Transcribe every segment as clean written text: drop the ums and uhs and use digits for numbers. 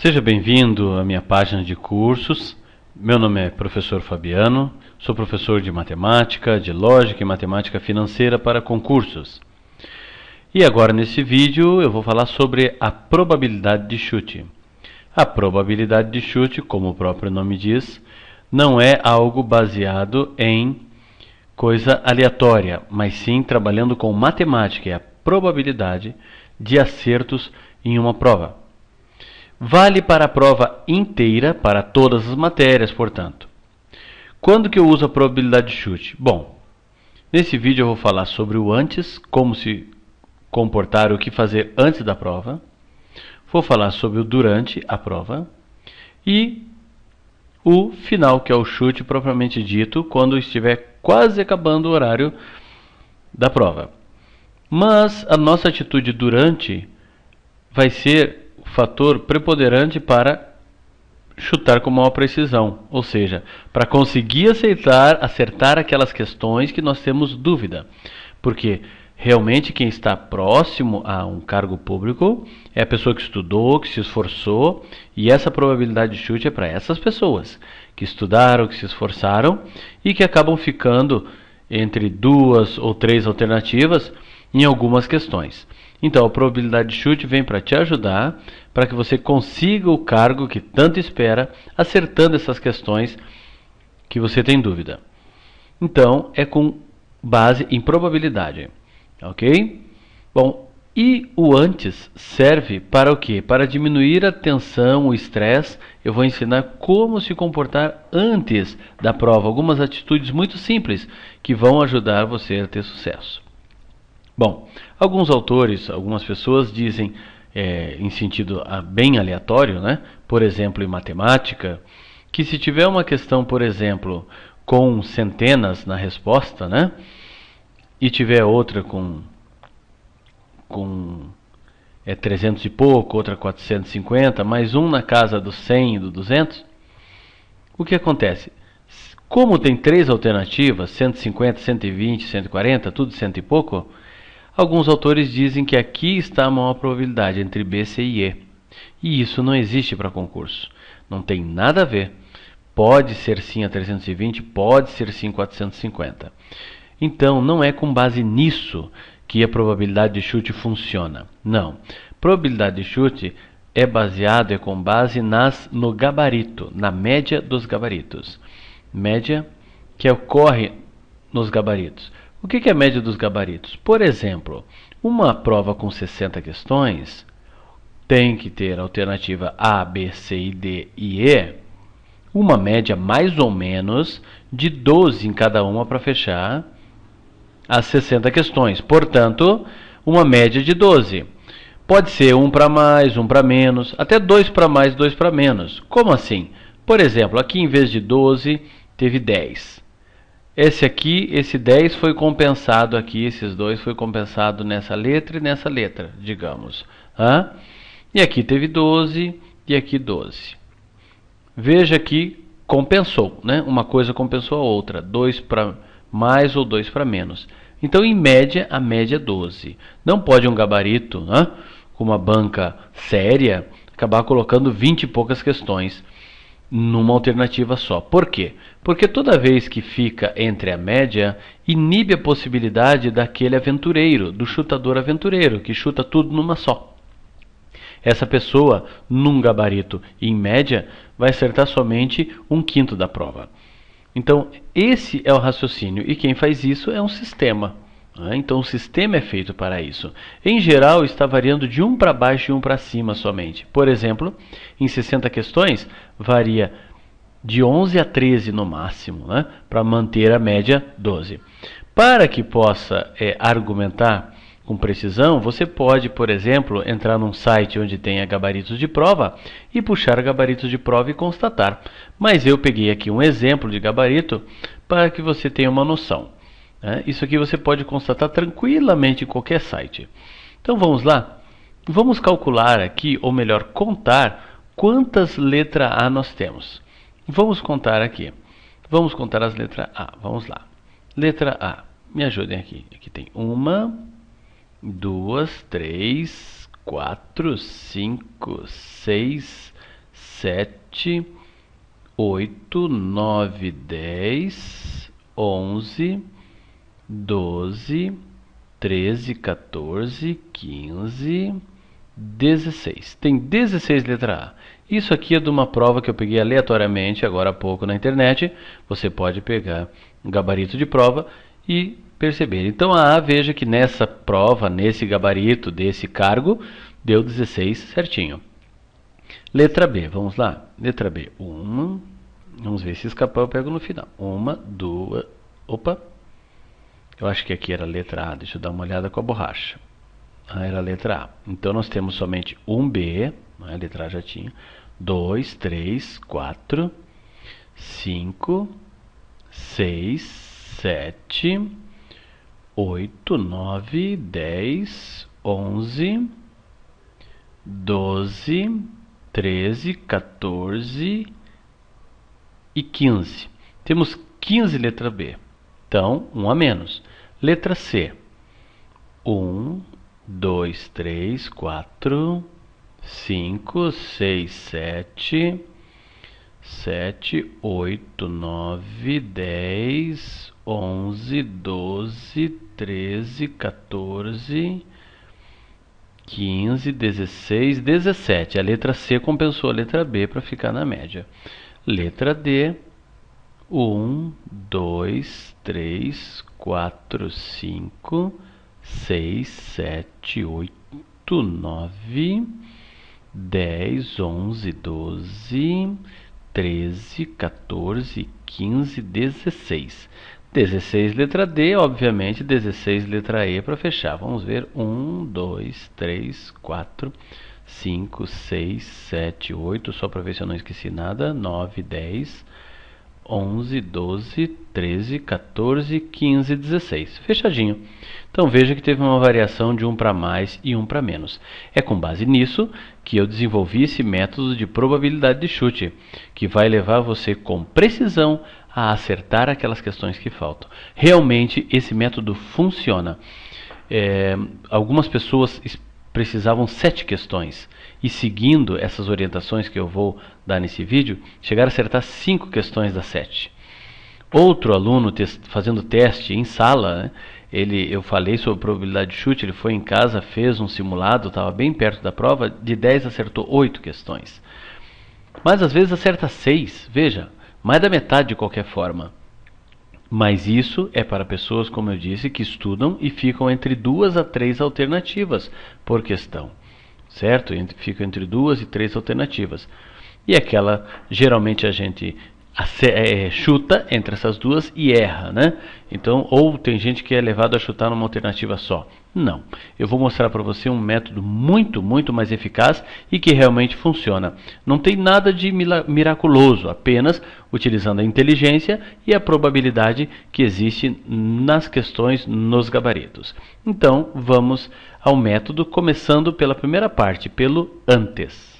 Seja bem-vindo à minha página de cursos. Meu nome é professor Fabiano, sou professor de matemática, de lógica e matemática financeira para concursos. E agora nesse vídeo eu vou falar sobre a probabilidade de chute. A probabilidade de chute, como o próprio nome diz, não é algo baseado em coisa aleatória, mas sim trabalhando com matemática e a probabilidade de acertos em uma prova. Vale para a prova inteira, para todas as matérias, portanto. Quando que eu uso a probabilidade de chute? Bom, nesse vídeo eu vou falar sobre o antes, como se comportar, o que fazer antes da prova. Vou falar sobre o durante a prova. E o final, que é o chute propriamente dito, quando estiver quase acabando o horário da prova. Mas a nossa atitude durante vai ser o fator preponderante para chutar com maior precisão, ou seja, para conseguir acertar aquelas questões que nós temos dúvida, porque realmente quem está próximo a um cargo público é a pessoa que estudou, que se esforçou, e essa probabilidade de chute é para essas pessoas que estudaram, que se esforçaram e que acabam ficando entre duas ou três alternativas em algumas questões. Então, a probabilidade de chute vem para te ajudar, para que você consiga o cargo que tanto espera, acertando essas questões que você tem dúvida. Então, é com base em probabilidade, ok? Bom, e o antes serve para o quê? Para diminuir a tensão, o estresse. Eu vou ensinar como se comportar antes da prova, algumas atitudes muito simples que vão ajudar você a ter sucesso. Bom, alguns autores, algumas pessoas dizem, em sentido bem aleatório, né? Por exemplo, em matemática, que se tiver uma questão, por exemplo, com centenas na resposta, né? E tiver outra com 300 e pouco, outra 450, mais um na casa dos 100 e do 200, o que acontece? Como tem três alternativas, 150, 120, 140, tudo cento e pouco, alguns autores dizem que aqui está a maior probabilidade entre B, C e E. E isso não existe para concurso. Não tem nada a ver. Pode ser sim a 320, pode ser sim 450. Então, não é com base nisso que a probabilidade de chute funciona. Não. Probabilidade de chute é com base no gabarito, na média dos gabaritos. Média que ocorre nos gabaritos. O que é a média dos gabaritos? Por exemplo, uma prova com 60 questões tem que ter alternativa A, B, C, D e E, uma média mais ou menos de 12 em cada uma para fechar as 60 questões. Portanto, uma média de 12. Pode ser um para mais, um para menos, até 2 para mais, 2 para menos. Como assim? Por exemplo, aqui em vez de 12, teve 10. Esse 10 foi compensado aqui, esses dois foi compensado nessa letra e nessa letra, digamos. E aqui teve 12 e aqui 12. Veja que compensou, né? Uma coisa compensou a outra, 2 para mais ou 2 para menos. Então, em média, a média é 12. Não pode um gabarito, com uma banca séria, acabar colocando 20 e poucas questões numa alternativa só. Por quê? Porque toda vez que fica entre a média, inibe a possibilidade daquele aventureiro, do chutador aventureiro, que chuta tudo numa só. Essa pessoa, num gabarito em média, vai acertar somente 1/5 da prova. Então, esse é o raciocínio, e quem faz isso é um sistema. Então, o sistema é feito para isso. Em geral, está variando de um para baixo e um para cima somente. Por exemplo, em 60 questões, varia de 11 a 13 no máximo, para manter a média 12. Para que possa argumentar com precisão, você pode, por exemplo, entrar num site onde tenha gabaritos de prova e puxar gabaritos de prova e constatar. Mas eu peguei aqui um exemplo de gabarito para que você tenha uma noção. Isso aqui você pode constatar tranquilamente em qualquer site. Então vamos lá? Vamos calcular aqui, ou melhor, contar quantas letras A nós temos. Vamos contar aqui. Vamos contar as letras A. Vamos lá. Letra A. Me ajudem aqui. Aqui tem 1, 2, 3, 4, 5, 6, 7, 8, 9, 10, 11, 12, 13, 14, 15, 16. Tem 16 letra A. Isso aqui é de uma prova que eu peguei aleatoriamente agora há pouco na internet. Você pode pegar um gabarito de prova e perceber. Então a A, veja que nessa prova, nesse gabarito, desse cargo, deu 16 certinho. Letra B, vamos lá. Letra B, vamos ver se escapar eu pego no final. 1, 2, opa. Eu acho que aqui era a letra A, deixa eu dar uma olhada com a borracha. Era a letra A. Então nós temos somente um B, a letra A já tinha. 2, 3, 4, 5, 6, 7, 8, 9, 10, 11, 12, 13, 14 e 15. Temos 15 letra B. Então, 1 a menos. Letra C. 1, 2, 3, 4, 5, 6, 7, 7, 8, 9, 10, 11, 12, 13, 14, 15, 16, 17. A letra C compensou a letra B para ficar na média. Letra D. 1, 2, 3, 4, 5, 6, 7, 8, 9, 10, 11, 12, 13, 14, 15, 16. 16 letra D, obviamente 16 letra E para fechar. Vamos ver. 1, 2, 3, 4, 5, 6, 7, 8. Só para ver se eu não esqueci nada. 9, 10, 11, 12, 13, 14, 15, 16. Fechadinho. Então veja que teve uma variação de um para mais e um para menos. É com base nisso que eu desenvolvi esse método de probabilidade de chute, que vai levar você com precisão a acertar aquelas questões que faltam. Realmente esse método funciona. Algumas pessoas precisavam 7 questões e, seguindo essas orientações que eu vou dar nesse vídeo, chegaram a acertar 5 questões das 7. Outro aluno fazendo teste em sala, né, eu falei sobre probabilidade de chute, ele foi em casa, fez um simulado, estava bem perto da prova, de 10 acertou 8 questões. Mas às vezes acerta 6, veja, mais da metade de qualquer forma. Mas isso é para pessoas, como eu disse, que estudam e ficam entre 2 a 3 alternativas por questão. Certo? Ficam entre 2 e 3 alternativas. E aquela, geralmente a gente chuta entre essas duas e erra, né? Então, ou tem gente que é levado a chutar numa alternativa só. Não. Eu vou mostrar para você um método muito, muito mais eficaz e que realmente funciona. Não tem nada de miraculoso, apenas utilizando a inteligência e a probabilidade que existe nas questões, nos gabaritos. Então, vamos ao método, começando pela primeira parte, pelo antes.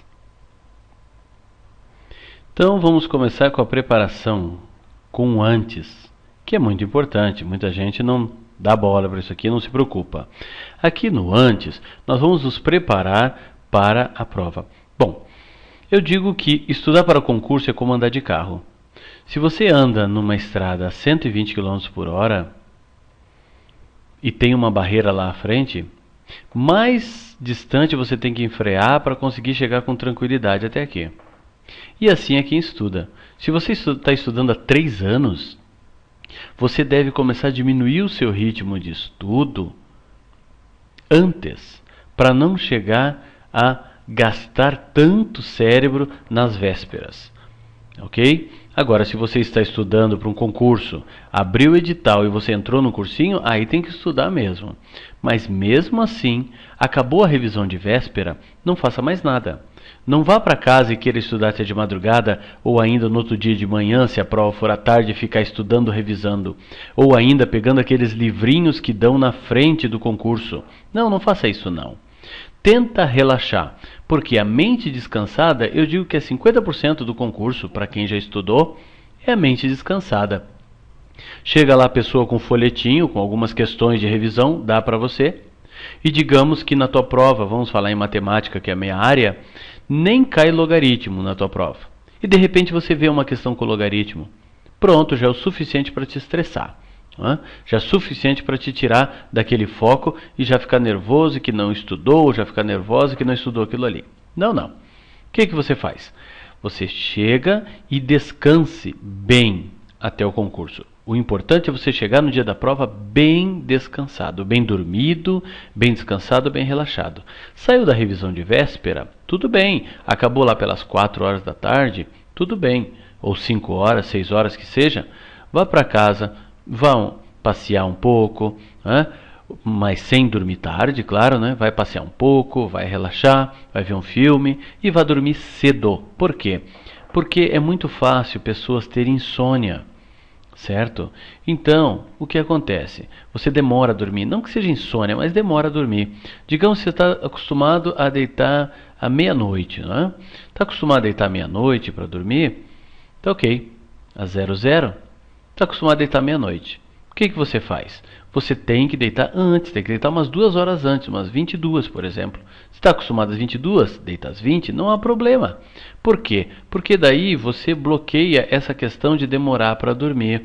Então vamos começar com a preparação com o antes, que é muito importante. Muita gente não dá bola para isso aqui, não se preocupa. Aqui no antes, nós vamos nos preparar para a prova. Bom, eu digo que estudar para o concurso é como andar de carro. Se você anda numa estrada a 120 km por hora e tem uma barreira lá à frente, mais distante você tem que frear para conseguir chegar com tranquilidade até aqui. E assim é quem estuda. Se você está estudando há 3 anos, você deve começar a diminuir o seu ritmo de estudo antes, para não chegar a gastar tanto cérebro nas vésperas. Ok? Agora, se você está estudando para um concurso, abriu o edital e você entrou no cursinho, aí tem que estudar mesmo. Mas mesmo assim, acabou a revisão de véspera, não faça mais nada. Não vá para casa e queira estudar até de madrugada, ou ainda no outro dia de manhã, se a prova for à tarde, ficar estudando, revisando. Ou ainda pegando aqueles livrinhos que dão na frente do concurso. Não, não faça isso não. Tenta relaxar, porque a mente descansada, eu digo que é 50% do concurso, para quem já estudou, é a mente descansada. Chega lá a pessoa com um folhetinho, com algumas questões de revisão, dá para você. E digamos que na tua prova, vamos falar em matemática, que é a minha área, nem cai logaritmo na tua prova. E de repente você vê uma questão com logaritmo. Pronto, já é o suficiente para te estressar. Já é suficiente para te tirar daquele foco e já ficar nervoso que não estudou, ou já ficar nervoso que não estudou aquilo ali. Não, não. O que você faz? Você chega e descanse bem até o concurso. O importante é você chegar no dia da prova bem descansado, bem dormido, bem descansado, bem relaxado. Saiu da revisão de véspera, tudo bem. Acabou lá pelas 4 horas da tarde, tudo bem. Ou 5 horas, 6 horas que seja. Vá para casa, vão passear um pouco, mas sem dormir tarde, claro, né? Vai passear um pouco, vai relaxar, vai ver um filme e vai dormir cedo. Por quê? Porque é muito fácil pessoas terem insônia, certo? Então, o que acontece? Você demora a dormir, não que seja insônia, mas demora a dormir. Digamos que você está acostumado a deitar à meia-noite, né? Está acostumado a deitar à meia-noite para dormir? Tá ok, às 00, está acostumado a deitar meia-noite. O que você faz? Você tem que deitar antes, tem que deitar umas 2 horas antes, umas 22, por exemplo. Se está acostumado às 22, deita às 20, não há problema. Por quê? Porque daí você bloqueia essa questão de demorar para dormir,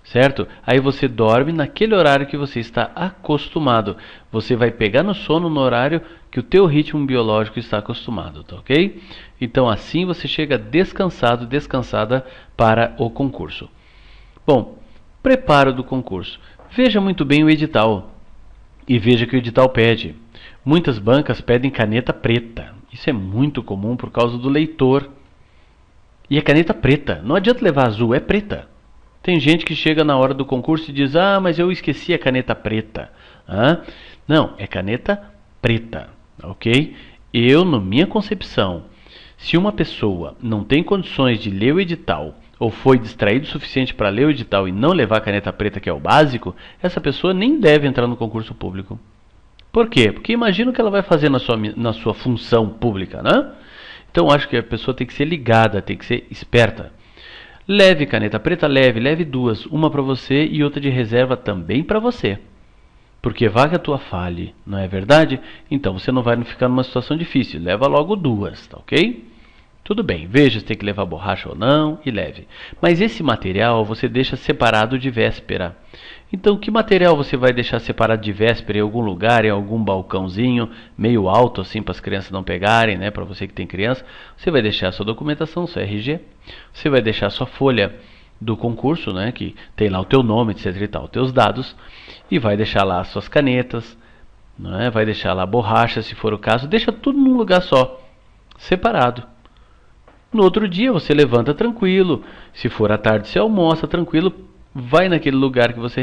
certo? Aí você dorme naquele horário que você está acostumado. Você vai pegar no sono no horário que o teu ritmo biológico está acostumado, tá ok? Então assim você chega descansado, descansada para o concurso. Bom, preparo do concurso. Veja muito bem o edital e veja que o edital pede. Muitas bancas pedem caneta preta. Isso é muito comum por causa do leitor. E é caneta preta. Não adianta levar azul, é preta. Tem gente que chega na hora do concurso e diz: mas eu esqueci a caneta preta. Não, é caneta preta, ok? Eu, na minha concepção, se uma pessoa não tem condições de ler o edital ou foi distraído o suficiente para ler o edital e não levar a caneta preta, que é o básico, essa pessoa nem deve entrar no concurso público. Por quê? Porque imagina o que ela vai fazer na sua função pública, né? Então acho que a pessoa tem que ser ligada, tem que ser esperta. Leve caneta preta, leve 2, uma para você e outra de reserva também para você. Porque vai que a tua falhe, não é verdade? Então você não vai ficar numa situação difícil, leva logo 2, tá ok? Tudo bem, veja se tem que levar borracha ou não e leve. Mas esse material você deixa separado de véspera. Então, que material você vai deixar separado de véspera em algum lugar, em algum balcãozinho, meio alto assim para as crianças não pegarem, né? Para você que tem criança, você vai deixar a sua documentação, seu RG, você vai deixar a sua folha do concurso, né? Que tem lá o teu nome, etc e tal, os teus dados, e vai deixar lá as suas canetas, né? Vai deixar lá a borracha, se for o caso, deixa tudo num lugar só, separado. No outro dia você levanta tranquilo, se for à tarde você almoça tranquilo, vai naquele lugar que você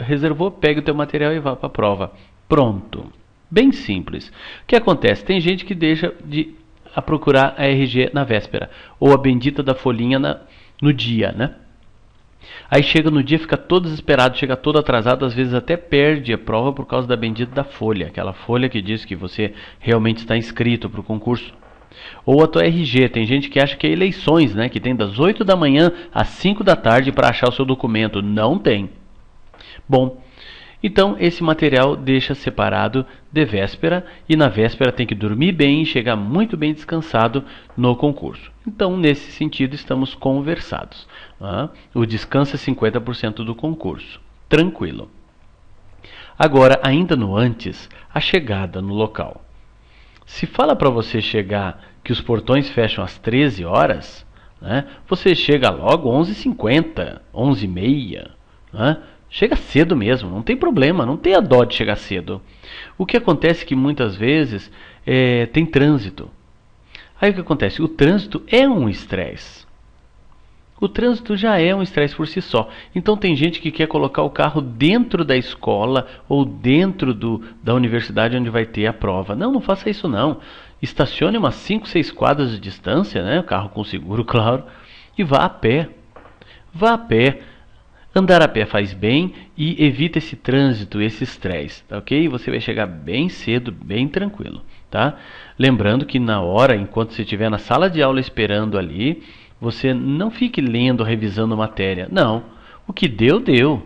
reservou, pega o teu material e vá para a prova. Pronto. Bem simples. O que acontece? Tem gente que deixa de procurar a RG na véspera, ou a bendita da folhinha no dia, né? Aí chega no dia, fica todo desesperado, chega todo atrasado, às vezes até perde a prova por causa da bendita da folha, aquela folha que diz que você realmente está inscrito para o concurso. Ou a tua RG, tem gente que acha que é eleições, né? Que tem das 8 da manhã às 5 da tarde para achar o seu documento. Não tem. Bom, então esse material deixa separado de véspera e na véspera tem que dormir bem e chegar muito bem descansado no concurso. Então, nesse sentido, estamos conversados. O descanso é 50% do concurso. Tranquilo. Agora, ainda no antes, a chegada no local. Se fala para você chegar que os portões fecham às 13 horas, né, você chega logo 11h50, 11h30, né, chega cedo mesmo, não tem problema, não tenha dó de chegar cedo. O que acontece é que muitas vezes tem trânsito. Aí o que acontece? O trânsito é um estresse. O trânsito já é um estresse por si só. Então tem gente que quer colocar o carro dentro da escola ou dentro da universidade onde vai ter a prova. Não, não faça isso não. Estacione umas 5, 6 quadras de distância, né? O carro com seguro, claro, e vá a pé. Vá a pé. Andar a pé faz bem e evita esse trânsito, esse estresse, tá ok? Você vai chegar bem cedo, bem tranquilo, tá? Lembrando que na hora, enquanto você estiver na sala de aula esperando ali, você não fique lendo, revisando matéria. Não. O que deu, deu.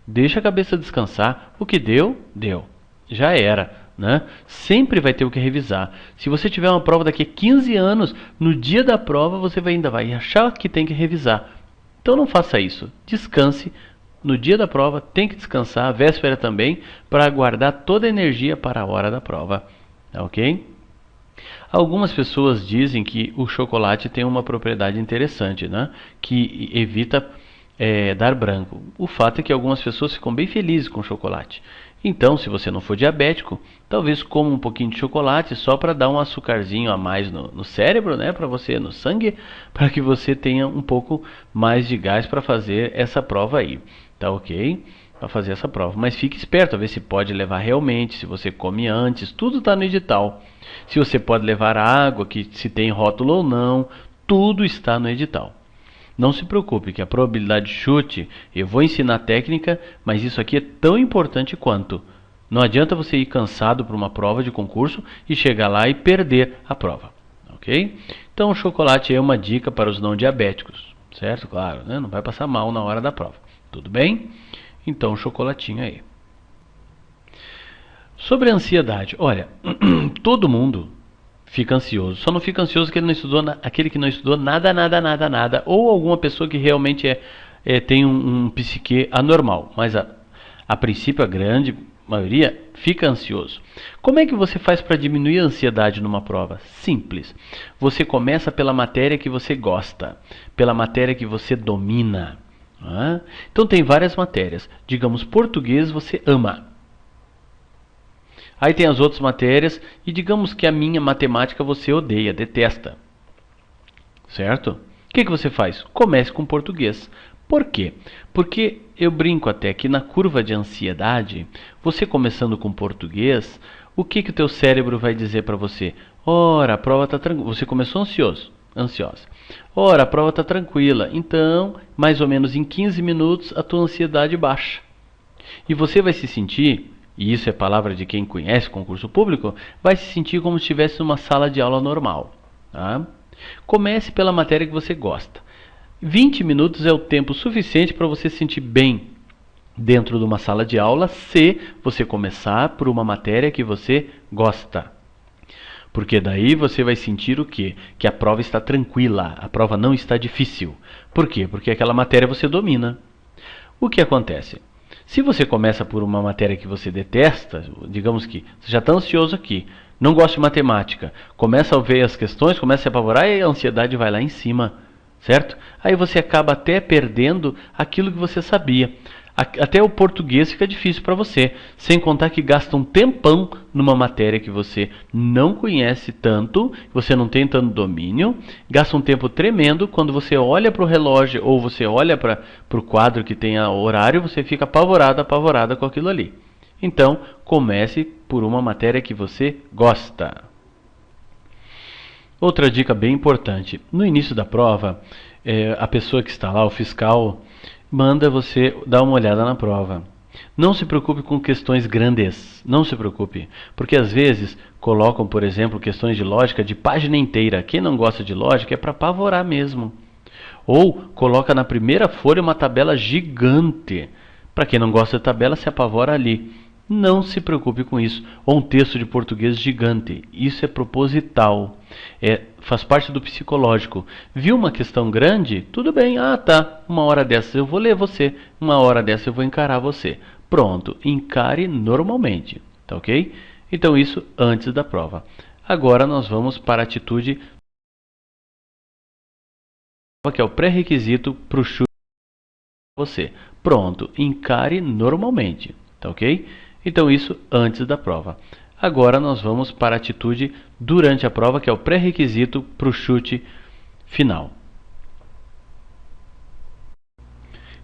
Deixa a cabeça descansar. O que deu, deu. Já era. né? Sempre vai ter o que revisar. Se você tiver uma prova daqui a 15 anos, no dia da prova você ainda vai achar que tem que revisar. Então não faça isso. Descanse. No dia da prova tem que descansar, a véspera também, para guardar toda a energia para a hora da prova. Ok? Algumas pessoas dizem que o chocolate tem uma propriedade interessante, né? Que evita dar branco. O fato é que algumas pessoas ficam bem felizes com chocolate. Então, se você não for diabético, talvez coma um pouquinho de chocolate só para dar um açucarzinho a mais no cérebro, né? Para você, no sangue, para que você tenha um pouco mais de gás para fazer essa prova aí. Tá ok? Para fazer essa prova. Mas fique esperto, a ver se pode levar realmente, se você come antes, tudo está no edital. Se você pode levar água, que se tem rótulo ou não, tudo está no edital. Não se preocupe que a probabilidade de chute, eu vou ensinar a técnica, mas isso aqui é tão importante quanto. Não adianta você ir cansado para uma prova de concurso e chegar lá e perder a prova. Ok? Então o chocolate é uma dica para os não diabéticos. Certo? Claro, né? Não vai passar mal na hora da prova. Tudo bem? Então, chocolatinho aí. Sobre a ansiedade, olha, todo mundo fica ansioso. Só não fica ansioso aquele que não estudou nada, ou alguma pessoa que realmente tem um psique anormal. Mas a princípio, a grande maioria fica ansioso. Como é que você faz para diminuir a ansiedade numa prova? Simples. Você começa pela matéria que você gosta, pela matéria que você domina. Então tem várias matérias. Digamos, português você ama. Aí tem as outras matérias e digamos que a minha matemática você odeia, detesta. Certo? O que você faz? Comece com português. Por quê? Porque eu brinco até que na curva de ansiedade, você começando com português, o que o teu cérebro vai dizer para você? Ora, a prova está tranquila. Você começou ansiosa. Ora, a prova está tranquila. Então, mais ou menos em 15 minutos, a tua ansiedade baixa. E você vai se sentir, e isso é palavra de quem conhece concurso público, vai se sentir como se estivesse numa sala de aula normal. Tá? Comece pela matéria que você gosta. 20 minutos é o tempo suficiente para você se sentir bem dentro de uma sala de aula, se você começar por uma matéria que você gosta. Porque daí você vai sentir o quê? Que a prova está tranquila, a prova não está difícil. Por quê? Porque aquela matéria você domina. O que acontece? Se você começa por uma matéria que você detesta, digamos que você já está ansioso aqui, não gosta de matemática, começa a ver as questões, começa a se apavorar e a ansiedade vai lá em cima, certo? Aí você acaba até perdendo aquilo que você sabia. Até o português fica difícil para você, sem contar que gasta um tempão numa matéria que você não conhece tanto, você não tem tanto domínio, gasta um tempo tremendo. Quando você olha para o relógio ou você olha para o quadro que tem o horário, você fica apavorada com aquilo ali. Então, comece por uma matéria que você gosta. Outra dica bem importante, no início da prova, a pessoa que está lá, o fiscal, manda você dar uma olhada na prova. Não se preocupe com questões grandes, não se preocupe, porque às vezes colocam, por exemplo, questões de lógica de página inteira. Quem não gosta de lógica é para apavorar mesmo. Ou coloca na primeira folha uma tabela gigante. Para quem não gosta de tabela, se apavora ali. Não se preocupe com isso. Ou um texto de português gigante. Isso é proposital. Faz parte do psicológico. Viu uma questão grande? Tudo bem. Ah, tá. Uma hora dessas eu vou ler você. Uma hora dessas eu vou encarar você. Pronto. Encare normalmente. Tá ok? Então isso antes da prova. Agora nós vamos para a atitude que é o pré-requisito para o chute você. Pronto. Encare normalmente. Tá ok? Então isso antes da prova. Agora nós vamos para a atitude durante a prova, que é o pré-requisito para o chute final.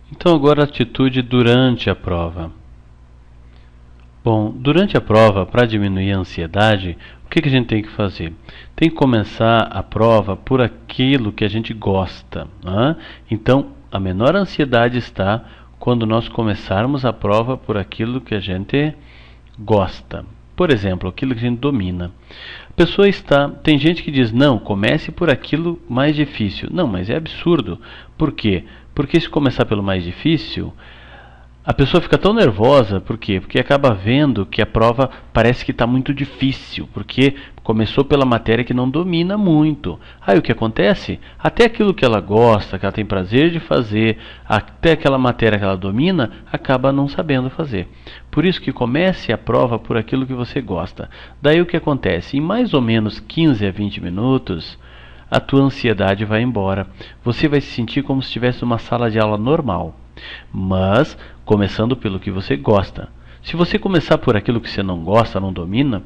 Então agora a atitude durante a prova. Bom, durante a prova, para diminuir a ansiedade, o que a gente tem que fazer? Tem que começar a prova por aquilo que a gente gosta. Né? Então, a menor ansiedade está quando nós começarmos a prova por aquilo que a gente gosta. Por exemplo, aquilo que a gente domina. A pessoa tem gente que diz, não, comece por aquilo mais difícil. Não, mas é absurdo. Por quê? Porque se começar pelo mais difícil, A pessoa fica tão nervosa, por quê? Porque acaba vendo que a prova parece que está muito difícil, porque começou pela matéria que não domina muito. Aí o que acontece? Até aquilo que ela gosta, que ela tem prazer de fazer, até aquela matéria que ela domina, acaba não sabendo fazer. Por isso que comece a prova por aquilo que você gosta. Daí o que acontece? Em mais ou menos 15 a 20 minutos, a tua ansiedade vai embora. Você vai se sentir como se estivesse numa sala de aula normal. Mas começando pelo que você gosta. Se você começar por aquilo que você não gosta, não domina,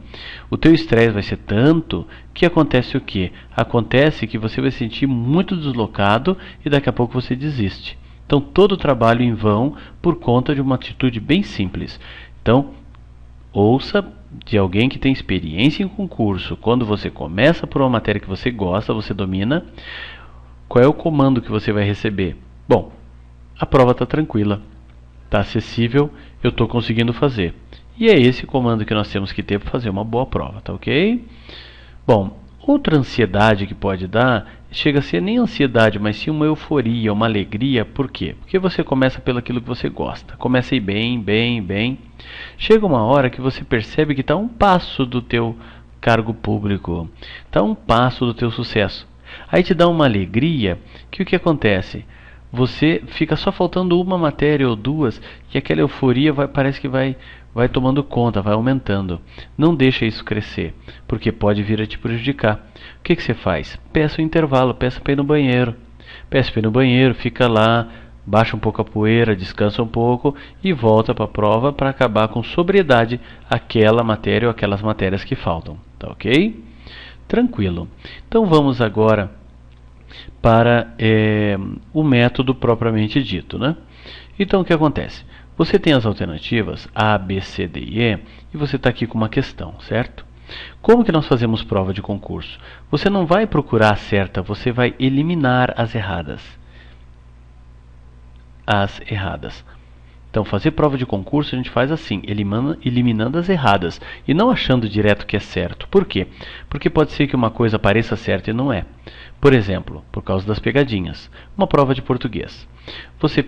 o teu estresse vai ser tanto que acontece o quê? Acontece que você vai se sentir muito deslocado e daqui a pouco você desiste. Então todo o trabalho em vão por conta de uma atitude bem simples. Então ouça de alguém que tem experiência em concurso. Quando você começa por uma matéria que você gosta, você domina, qual é o comando que você vai receber? Bom, a prova está tranquila, está acessível, eu estou conseguindo fazer. E é esse comando que nós temos que ter para fazer uma boa prova, tá ok? Bom, outra ansiedade que pode dar, chega a ser nem ansiedade, mas sim uma euforia, uma alegria. Por quê? Porque você começa pelo aquilo que você gosta. Começa aí bem, bem, bem. Chega uma hora que você percebe que está um passo do teu cargo público, está um passo do teu sucesso. Aí te dá uma alegria que o que acontece? Você fica só faltando uma matéria ou duas e aquela euforia parece que vai tomando conta, vai aumentando. Não deixa isso crescer, porque pode vir a te prejudicar. O que você faz? Peça um intervalo, peça para ir no banheiro. Peça para ir no banheiro, fica lá, baixa um pouco a poeira, descansa um pouco e volta para a prova para acabar com sobriedade aquela matéria ou aquelas matérias que faltam. Tá ok? Tranquilo. Então vamos agora para o método propriamente dito, né? Então o que acontece? Você tem as alternativas A, B, C, D e E e você está aqui com uma questão, certo? Como que nós fazemos prova de concurso? Você não vai procurar a certa, você vai eliminar as erradas. As erradas. Então, fazer prova de concurso a gente faz assim, eliminando as erradas e não achando direto que é certo. Por quê? Porque pode ser que uma coisa pareça certa e não é. Por exemplo, por causa das pegadinhas. Uma prova de português. Você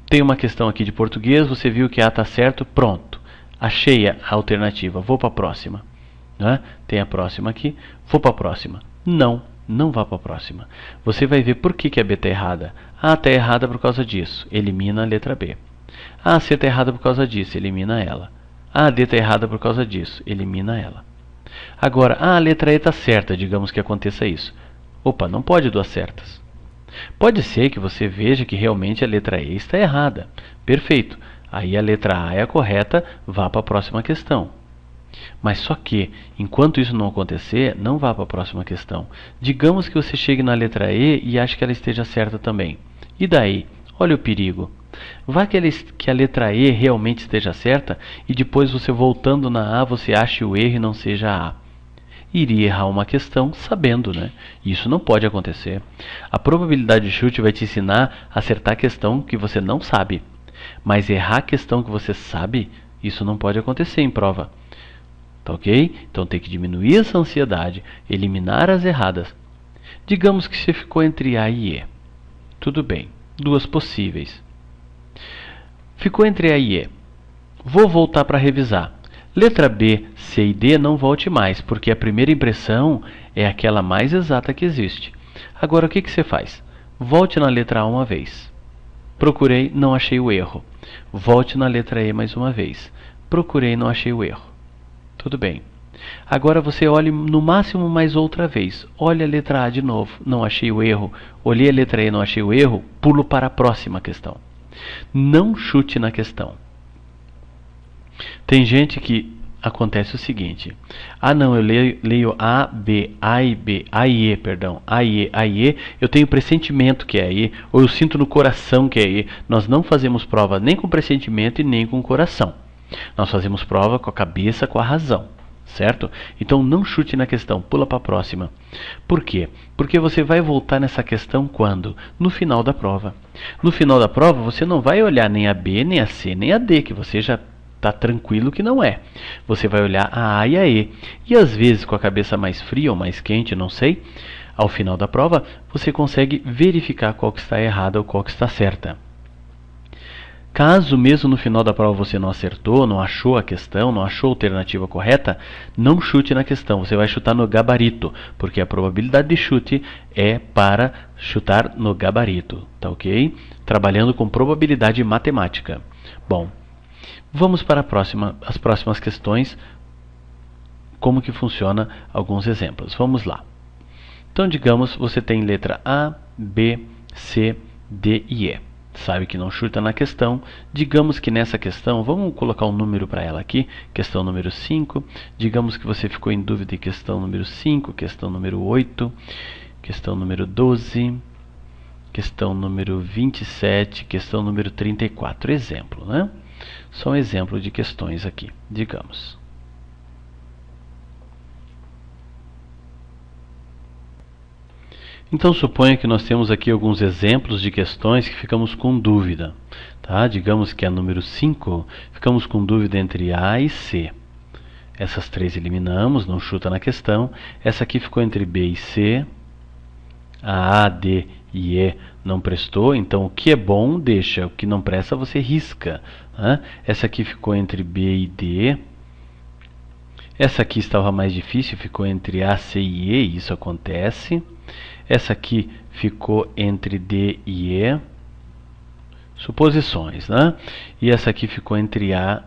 tem uma questão aqui de português, você viu que A está certo, pronto. Achei a alternativa, vou para a próxima. Né? Tem a próxima aqui, vou para a próxima. Não vá para a próxima. Você vai ver por que a B está errada. A está errada por causa disso, elimina a letra B. A C está errada por causa disso, elimina ela. A D está errada por causa disso, elimina ela. Agora, a letra E está certa, digamos que aconteça isso. Opa, não pode duas certas. Pode ser que você veja que realmente a letra E está errada. Perfeito. Aí a letra A é a correta, vá para a próxima questão. Mas só que, enquanto isso não acontecer, não vá para a próxima questão. Digamos que você chegue na letra E e ache que ela esteja certa também. E daí? Olha o perigo. Vá que a letra E realmente esteja certa e depois você voltando na A você ache o erro e não seja a A. Iria errar uma questão sabendo, né? Isso não pode acontecer. A probabilidade de chute vai te ensinar a acertar a questão que você não sabe. Mas errar a questão que você sabe, isso não pode acontecer em prova. Tá ok? Então tem que diminuir essa ansiedade, eliminar as erradas. Digamos que você ficou entre A e E. Tudo bem, duas possíveis. Ficou entre A e E. Vou voltar para revisar. Letra B, C e D não volte mais, porque a primeira impressão é aquela mais exata que existe. Agora o que você faz? Volte na letra A uma vez. Procurei, não achei o erro. Volte na letra E mais uma vez. Procurei, não achei o erro. Tudo bem. Agora você olhe no máximo mais outra vez. Olhe a letra A de novo. Não achei o erro. Olhei a letra E, não achei o erro. Pulo para a próxima questão. Não chute na questão. Tem gente que acontece o seguinte. Ah não, eu leio A, B, A e B, A e E, perdão. A e E, A e E. Eu tenho pressentimento que é E. Ou eu sinto no coração que é E. Nós não fazemos prova nem com pressentimento e nem com coração. Nós fazemos prova com a cabeça, com a razão, certo? Então não chute na questão, pula para a próxima. Por quê? Porque você vai voltar nessa questão quando? No final da prova. No final da prova você não vai olhar nem a B, nem a C, nem a D, que você já está tranquilo que não é. Você vai olhar a A e a E. E às vezes com a cabeça mais fria ou mais quente, não sei, ao final da prova você consegue verificar qual que está errada ou qual que está certa. Caso mesmo no final da prova você não acertou, não achou a questão, não achou a alternativa correta, não chute na questão, você vai chutar no gabarito, porque a probabilidade de chute é para chutar no gabarito, tá ok? Trabalhando com probabilidade matemática. Bom, vamos para as próximas questões, como que funciona alguns exemplos. Vamos lá. Então, digamos, você tem letra A, B, C, D e E. Sabe que não chuta na questão. Digamos que nessa questão, vamos colocar um número para ela aqui, questão número 5. Digamos que você ficou em dúvida em questão número 5, questão número 8, questão número 12, questão número 27, questão número 34. Exemplo, né? Só um exemplo de questões aqui, digamos. Então, suponha que nós temos aqui alguns exemplos de questões que ficamos com dúvida. Tá? Digamos que a número 5, ficamos com dúvida entre A e C. Essas três eliminamos, não chuta na questão. Essa aqui ficou entre B e C. A, D e E não prestou, então o que é bom, deixa. O que não presta, você risca. Tá? Essa aqui ficou entre B e D. Essa aqui estava mais difícil, ficou entre A, C e E, isso acontece. Essa aqui ficou entre D e E, suposições, né? E essa aqui ficou entre A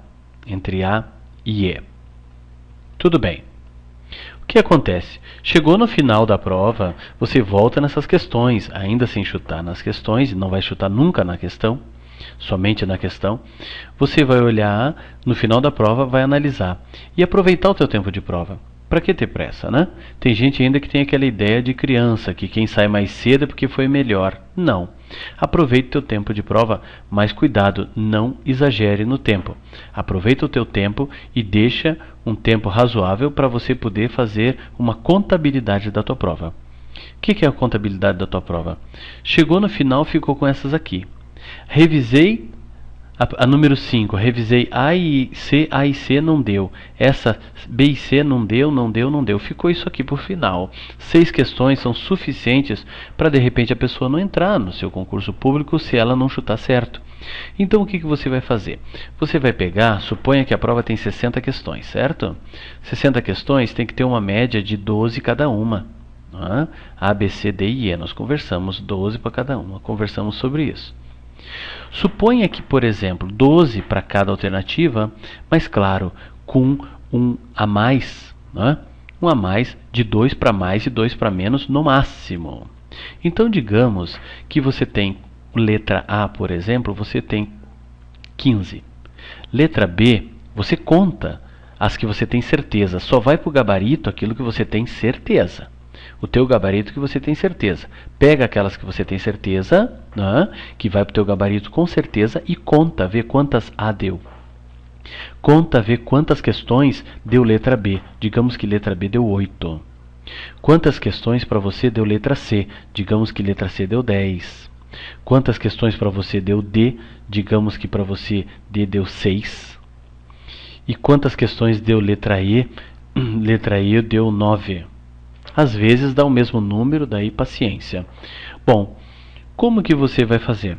e E. Tudo bem. O que acontece? Chegou no final da prova, você volta nessas questões, ainda sem chutar nas questões, não vai chutar nunca na questão, somente na questão. Você vai olhar, no final da prova, vai analisar e aproveitar o teu tempo de prova. Para que ter pressa, né? Tem gente ainda que tem aquela ideia de criança, que quem sai mais cedo é porque foi melhor. Não. Aproveite o teu tempo de prova, mas cuidado, não exagere no tempo. Aproveita o teu tempo e deixa um tempo razoável para você poder fazer uma contabilidade da tua prova. O que é a contabilidade da tua prova? Chegou no final, ficou com essas aqui. Revisei a número 5, revisei A e C não deu. Essa B e C não deu. Ficou isso aqui por final. 6 questões são suficientes para de repente a pessoa não entrar no seu concurso público se ela não chutar certo. Então o que você vai fazer? Você vai pegar, suponha que a prova tem 60 questões, certo? 60 questões tem que ter uma média de 12 cada uma. A, B, C, D e E. Nós conversamos 12 para cada uma, conversamos sobre isso. Suponha que, por exemplo, 12 para cada alternativa, mas claro, com um a mais, né? Um a mais, de 2 para mais e 2 para menos no máximo. Então, digamos que você tem letra A, por exemplo, você tem 15. Letra B, você conta as que você tem certeza. Só vai para o gabarito aquilo que você tem certeza. O teu gabarito que você tem certeza. Pega aquelas que você tem certeza, né, que vai para o teu gabarito com certeza e conta, vê quantas A deu. Conta, vê quantas questões deu letra B. Digamos que letra B deu 8. Quantas questões para você deu letra C? Digamos que letra C deu 10. Quantas questões para você deu D? Digamos que para você D deu 6. E quantas questões deu letra E? Letra E deu 9. Às vezes dá o mesmo número, daí paciência. Bom, como que você vai fazer?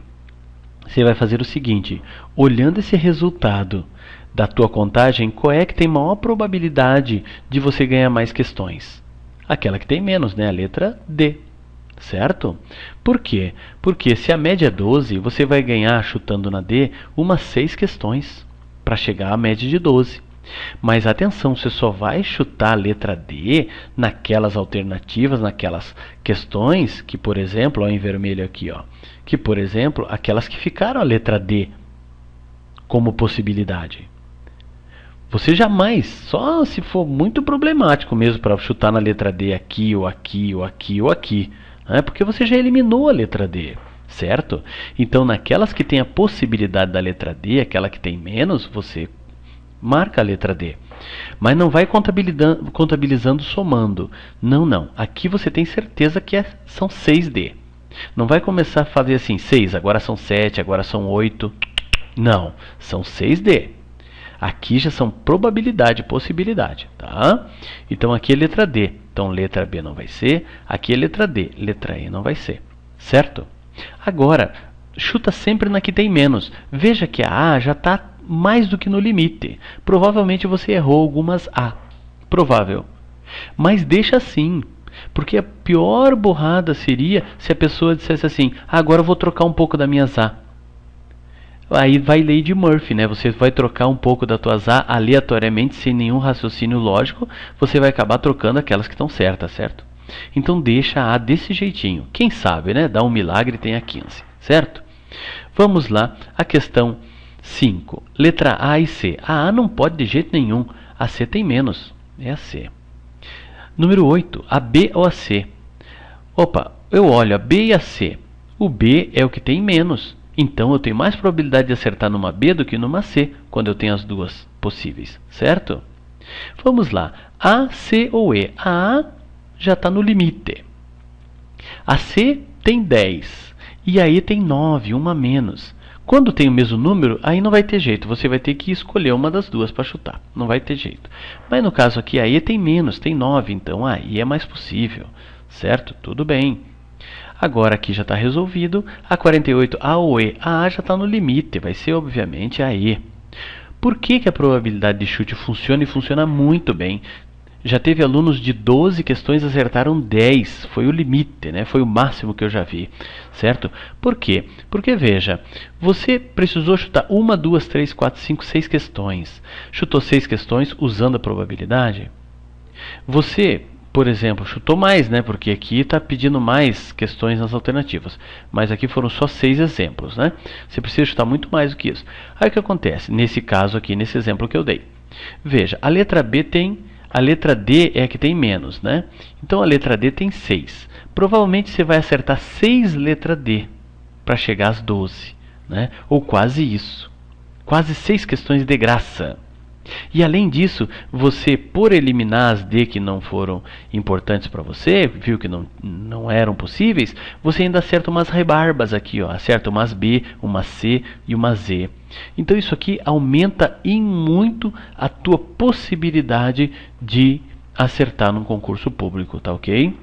Você vai fazer o seguinte, olhando esse resultado da tua contagem, qual é que tem maior probabilidade de você ganhar mais questões? Aquela que tem menos, né? A letra D, certo? Por quê? Porque se a média é 12, você vai ganhar, chutando na D, umas 6 questões para chegar à média de 12. Mas atenção, você só vai chutar a letra D naquelas alternativas, naquelas questões que, por exemplo, ó, em vermelho aqui, ó, que, por exemplo, aquelas que ficaram a letra D como possibilidade. Você jamais, só se for muito problemático mesmo para chutar na letra D aqui, ou aqui, ou aqui, ou aqui, né? Porque você já eliminou a letra D, certo? Então, naquelas que tem a possibilidade da letra D, aquela que tem menos, você marca a letra D. Mas não vai contabilizando somando. Não. Aqui você tem certeza que são 6D. Não vai começar a fazer assim, 6, agora são 7, agora são 8. Não, são 6D. Aqui já são probabilidade, possibilidade, tá? Então aqui é letra D. Então letra B não vai ser. Aqui é letra D. Letra E não vai ser. Certo? Agora, chuta sempre na que tem menos. Veja que a A já está mais do que no limite. Provavelmente você errou algumas A. Provável. Mas deixa assim. Porque a pior burrada seria se a pessoa dissesse assim: agora eu vou trocar um pouco das minhas A. Aí vai lei de Murphy, né? Você vai trocar um pouco das tuas A aleatoriamente, sem nenhum raciocínio lógico. Você vai acabar trocando aquelas que estão certas, certo? Então deixa a A desse jeitinho. Quem sabe, né? Dá um milagre e tem a 15, certo? Vamos lá, a questão 5. Letra A e C. A A não pode de jeito nenhum. A C tem menos. É a C. Número 8. A B ou a C? Opa, eu olho a B e a C. O B é o que tem menos. Então eu tenho mais probabilidade de acertar numa B do que numa C, quando eu tenho as duas possíveis, certo? Vamos lá. A, C ou E? A A já está no limite. A C tem 10 e a E tem 9, uma a menos. Quando tem o mesmo número, aí não vai ter jeito. Você vai ter que escolher uma das duas para chutar. Não vai ter jeito. Mas no caso aqui, a E tem menos, tem 9. Então aí é mais possível. Certo? Tudo bem. Agora aqui já está resolvido. A 48, A ou E? A A já está no limite. Vai ser, obviamente, a E. Por que a probabilidade de chute funciona e funciona muito bem? Já teve alunos de 12 questões acertaram 10. Foi o limite, né? Foi o máximo que eu já vi, certo? Por quê? Porque, veja, você precisou chutar 1, 2, 3, 4, 5, 6 questões. Chutou 6 questões usando a probabilidade. Você, por exemplo, chutou mais, né? Porque aqui está pedindo mais questões nas alternativas. Mas aqui foram só 6 exemplos, né? Você precisa chutar muito mais do que isso. Aí o que acontece? Nesse caso aqui, nesse exemplo que eu dei. Veja, a letra B tem... A letra D é a que tem menos, né? Então a letra D tem 6. Provavelmente você vai acertar 6 letra D para chegar às 12, né? Ou quase isso. Quase 6 questões de graça. E além disso, você, por eliminar as D que não foram importantes para você, viu que não eram possíveis, você ainda acerta umas rebarbas aqui, ó. Acerta umas B, uma C e uma Z. Então isso aqui aumenta em muito a tua possibilidade de acertar num concurso público, tá ok?